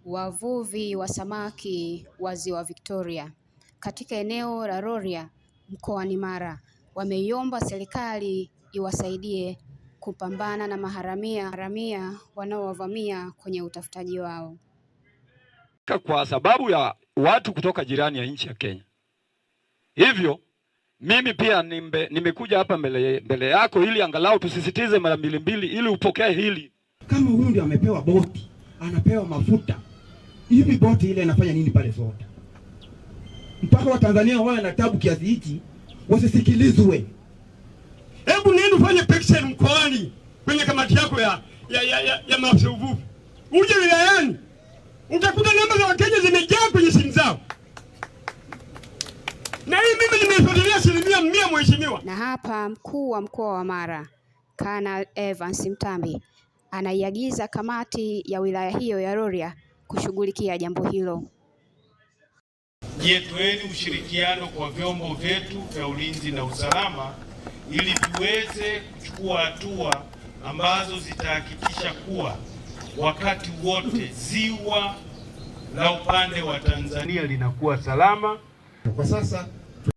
Wavuvi wa samaki wa Ziwa Victoria katika eneo la Rorya mkoani Mara wameiomba serikali iwasaidie kupambana na maharamia wanaowavamia kwenye utafutaji wao, kwa sababu ya watu kutoka jirani ya nchi ya Kenya. Hivyo mimi pia nimekuja hapa mbele yako ili angalau tusisitize mara mbili ili upokee hili. Kama huyu ndiye amepewa boti, anapewa mafuta, hivi boti ile inafanya nini pale Sota? Mpaka Watanzania wao na tabu kiasi hichi wasisikilizwe. Hebu nenda ufanye pekshen mkoani kwenye kamati yako ya maafisa uvuvi. Uje wilayani utakuta namba za Wakenya zimejaa kwenye simu zao. Na hii mimi nimefuatilia 100% mheshimiwa. Na hapa mkuu wa mkoa wa Mara Kanali Evans Mtambi anaiagiza kamati ya wilaya hiyo ya Rorya kushughulikia jambo hilo. Toeni ushirikiano kwa vyombo vyetu vya ulinzi na usalama ili tuweze kuchukua hatua ambazo zitahakikisha kuwa wakati wote ziwa la upande wa Tanzania linakuwa salama. Kwa sasa